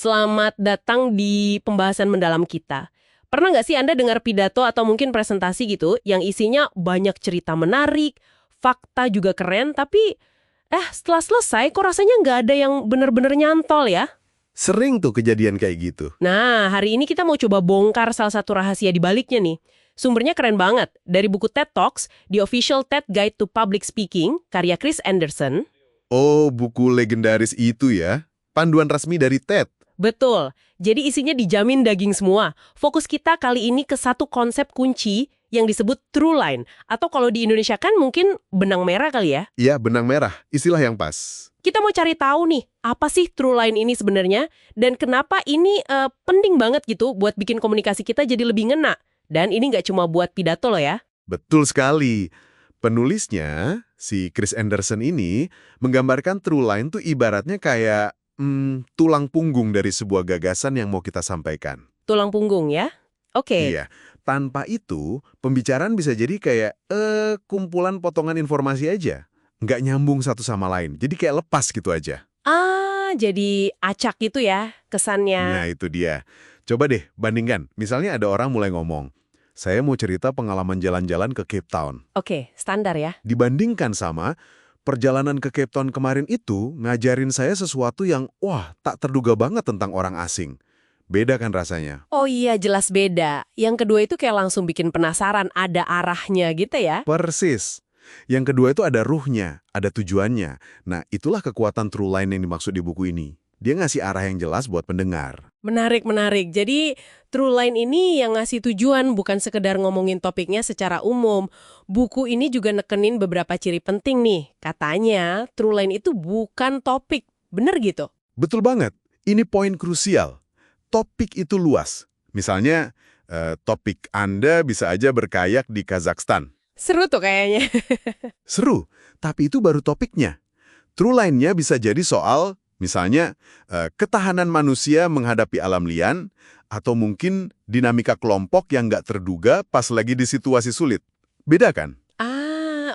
Selamat datang di pembahasan mendalam kita. Pernah nggak sih Anda dengar pidato atau mungkin presentasi gitu yang isinya banyak cerita menarik, fakta juga keren, tapi setelah selesai kok rasanya nggak ada yang bener-bener nyantol ya? Sering tuh kejadian kayak gitu. Nah, hari ini kita mau coba bongkar salah satu rahasia di baliknya nih. Sumbernya keren banget, dari buku TED Talks, The Official TED Guide to Public Speaking, karya Chris Anderson. Oh, buku legendaris itu ya. Panduan resmi dari TED. Betul, jadi isinya dijamin daging semua. Fokus kita kali ini ke satu konsep kunci yang disebut true line. Atau kalau di Indonesia kan mungkin benang merah kali ya. Iya, benang merah. Istilah yang pas. Kita mau cari tahu nih, apa sih true line ini sebenarnya? Dan kenapa ini penting banget gitu buat bikin komunikasi kita jadi lebih ngena. Dan ini nggak cuma buat pidato loh ya. Betul sekali. Penulisnya, si Chris Anderson ini, menggambarkan true line tuh ibaratnya kayak tulang punggung dari sebuah gagasan yang mau kita sampaikan. Tulang punggung ya. Oke. Iya, tanpa itu, pembicaraan bisa jadi kayak kumpulan potongan informasi aja. Nggak nyambung satu sama lain, jadi kayak lepas gitu aja. Jadi acak gitu ya kesannya. Nah, itu dia. Coba deh, bandingkan. Misalnya ada orang mulai ngomong, saya mau cerita pengalaman jalan-jalan ke Cape Town. Oke, standar ya. Dibandingkan sama, perjalanan ke Cape Town kemarin itu ngajarin saya sesuatu yang, wah, tak terduga banget tentang orang asing. Beda kan rasanya? Oh iya, jelas beda. Yang kedua itu kayak langsung bikin penasaran, ada arahnya gitu ya. Persis. Yang kedua itu ada ruhnya, ada tujuannya. Nah, itulah kekuatan true line yang dimaksud di buku ini. Dia ngasih arah yang jelas buat pendengar. Menarik, menarik. Jadi, True Line ini yang ngasih tujuan, bukan sekedar ngomongin topiknya secara umum. Buku ini juga nekenin beberapa ciri penting nih. Katanya, True Line itu bukan topik. Bener gitu? Betul banget. Ini poin krusial. Topik itu luas. Misalnya, topik Anda bisa aja berkayak di Kazakhstan. Seru tuh kayaknya. Seru, tapi itu baru topiknya. True line-nya bisa jadi soal, misalnya, ketahanan manusia menghadapi alam liar, atau mungkin dinamika kelompok yang nggak terduga pas lagi di situasi sulit. Beda kan?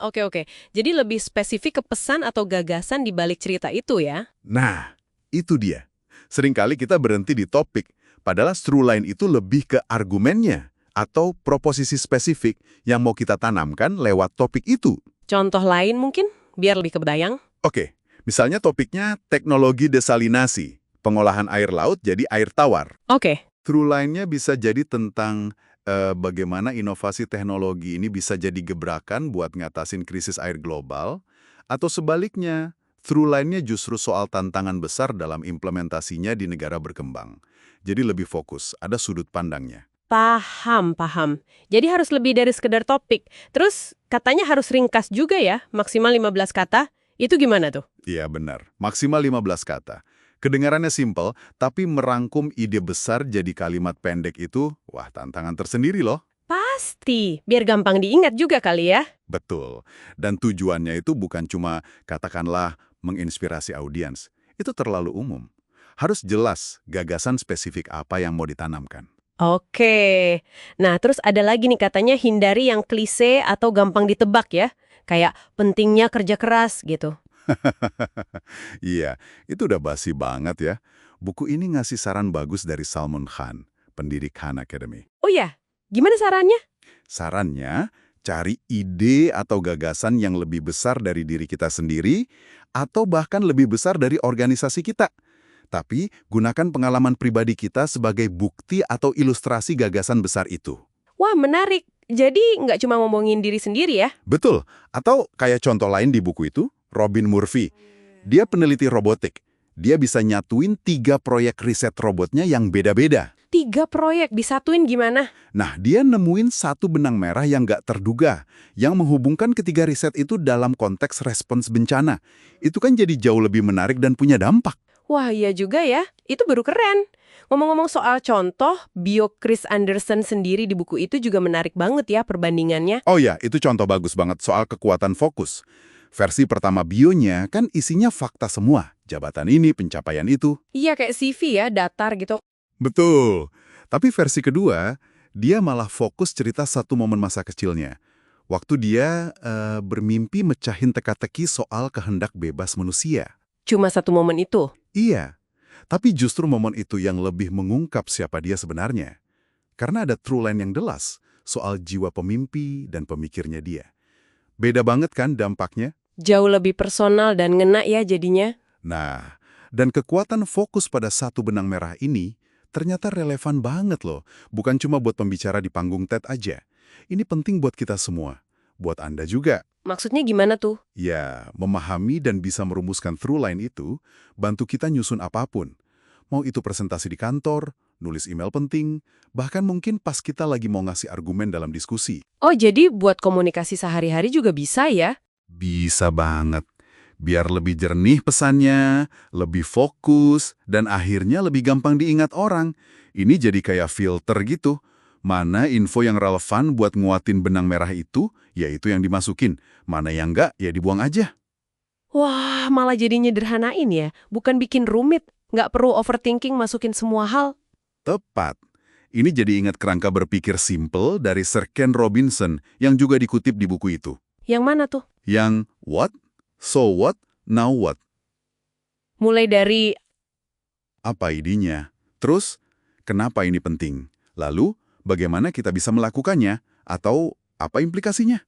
Oke. Jadi lebih spesifik ke pesan atau gagasan di balik cerita itu ya? Nah, itu dia. Seringkali kita berhenti di topik, padahal true line itu lebih ke argumennya, atau proposisi spesifik yang mau kita tanamkan lewat topik itu. Contoh lain mungkin, biar lebih kebayang. Oke, misalnya topiknya teknologi desalinasi, pengolahan air laut jadi air tawar. Oke. True line-nya bisa jadi tentang bagaimana inovasi teknologi ini bisa jadi gebrakan buat ngatasin krisis air global, atau sebaliknya, true line-nya justru soal tantangan besar dalam implementasinya di negara berkembang. Jadi lebih fokus, ada sudut pandangnya. Paham. Jadi harus lebih dari sekedar topik. Terus katanya harus ringkas juga ya, maksimal 15 kata. Itu gimana tuh? Iya benar, maksimal 15 kata. Kedengarannya simpel, tapi merangkum ide besar jadi kalimat pendek itu, wah tantangan tersendiri loh. Pasti, biar gampang diingat juga kali ya. Betul. Dan tujuannya itu bukan cuma, katakanlah, menginspirasi audiens. Itu terlalu umum. Harus jelas gagasan spesifik apa yang mau ditanamkan. Oke. Nah, terus ada lagi nih katanya hindari yang klise atau gampang ditebak ya. Kayak pentingnya kerja keras gitu. Iya, itu udah basi banget ya. Buku ini ngasih saran bagus dari Salman Khan, pendiri Khan Academy. Oh ya, gimana sarannya? Sarannya, cari ide atau gagasan yang lebih besar dari diri kita sendiri, atau bahkan lebih besar dari organisasi kita. Tapi, gunakan pengalaman pribadi kita sebagai bukti atau ilustrasi gagasan besar itu. Wah, menarik. Jadi nggak cuma ngomongin diri sendiri ya? Betul. Atau kayak contoh lain di buku itu, Robin Murphy. Dia peneliti robotik. Dia bisa nyatuin 3 proyek riset robotnya yang beda-beda. 3 proyek disatuin gimana? Nah, dia nemuin satu benang merah yang nggak terduga, yang menghubungkan ketiga riset itu dalam konteks respons bencana. Itu kan jadi jauh lebih menarik dan punya dampak. Wah, iya juga ya. Itu baru keren. Ngomong-ngomong soal contoh, bio Chris Anderson sendiri di buku itu juga menarik banget ya perbandingannya. Oh ya, itu contoh bagus banget soal kekuatan fokus. Versi pertama bionya kan isinya fakta semua. Jabatan ini, pencapaian itu. Iya, kayak CV ya, datar gitu. Betul. Tapi versi kedua, dia malah fokus cerita satu momen masa kecilnya. Waktu dia bermimpi mecahin teka-teki soal kehendak bebas manusia. Cuma satu momen itu. Iya. Tapi justru momen itu yang lebih mengungkap siapa dia sebenarnya. Karena ada true line yang jelas soal jiwa pemimpi dan pemikirnya dia. Beda banget kan dampaknya? Jauh lebih personal dan ngena ya jadinya. Nah, dan kekuatan fokus pada satu benang merah ini ternyata relevan banget loh. Bukan cuma buat pembicara di panggung TED aja. Ini penting buat kita semua. Buat Anda juga. Maksudnya gimana tuh? Ya, memahami dan bisa merumuskan through line itu bantu kita nyusun apapun. Mau itu presentasi di kantor, nulis email penting, bahkan mungkin pas kita lagi mau ngasih argumen dalam diskusi. Oh, jadi buat komunikasi sehari-hari juga bisa ya? Bisa banget. Biar lebih jernih pesannya, lebih fokus, dan akhirnya lebih gampang diingat orang. Ini jadi kayak filter gitu. Mana info yang relevan buat nguatin benang merah itu, yaitu yang dimasukin. Mana yang enggak, ya dibuang aja. Wah, malah jadi nyederhanain ya. Bukan bikin rumit. Nggak perlu overthinking masukin semua hal. Tepat. Ini jadi ingat kerangka berpikir simple dari Sir Ken Robinson yang juga dikutip di buku itu. Yang mana tuh? Yang what, so what, now what. Mulai dari, Apa idenya? Terus, kenapa ini penting? Lalu, bagaimana kita bisa melakukannya? Atau apa implikasinya?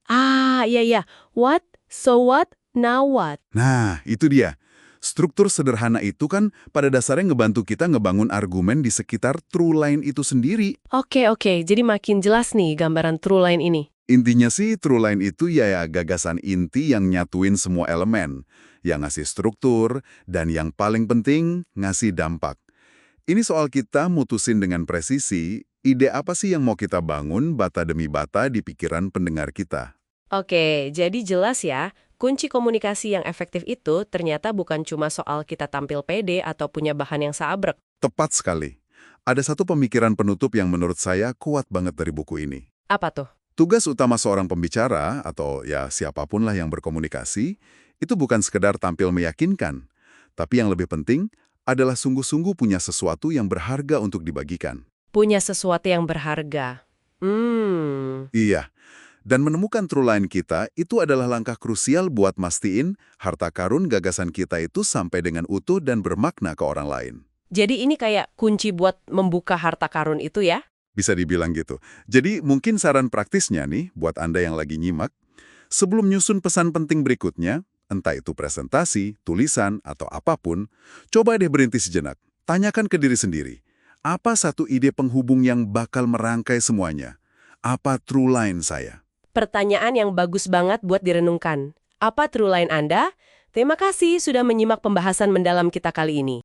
iya. What, so what, now what? Nah, itu dia. Struktur sederhana itu kan pada dasarnya ngebantu kita ngebangun argumen di sekitar true line itu sendiri. Oke. Jadi makin jelas nih gambaran true line ini. Intinya sih true line itu ya gagasan inti yang nyatuin semua elemen, yang ngasih struktur, dan yang paling penting ngasih dampak. Ini soal kita mutusin dengan presisi, ide apa sih yang mau kita bangun bata demi bata di pikiran pendengar kita. Oke, jadi jelas ya, kunci komunikasi yang efektif itu ternyata bukan cuma soal kita tampil pede atau punya bahan yang seabrek. Tepat sekali. Ada satu pemikiran penutup yang menurut saya kuat banget dari buku ini. Apa tuh? Tugas utama seorang pembicara, atau ya siapapun lah yang berkomunikasi, itu bukan sekedar tampil meyakinkan. Tapi yang lebih penting adalah sungguh-sungguh punya sesuatu yang berharga untuk dibagikan. Punya sesuatu yang berharga. Iya, dan menemukan true line kita itu adalah langkah krusial buat mastiin harta karun gagasan kita itu sampai dengan utuh dan bermakna ke orang lain. Jadi ini kayak kunci buat membuka harta karun itu ya? Bisa dibilang gitu. Jadi mungkin saran praktisnya nih buat Anda yang lagi nyimak, sebelum nyusun pesan penting berikutnya, entah itu presentasi, tulisan, atau apapun, coba deh berhenti sejenak. Tanyakan ke diri sendiri, apa satu ide penghubung yang bakal merangkai semuanya? Apa true line saya? Pertanyaan yang bagus banget buat direnungkan. Apa true line Anda? Terima kasih sudah menyimak pembahasan mendalam kita kali ini.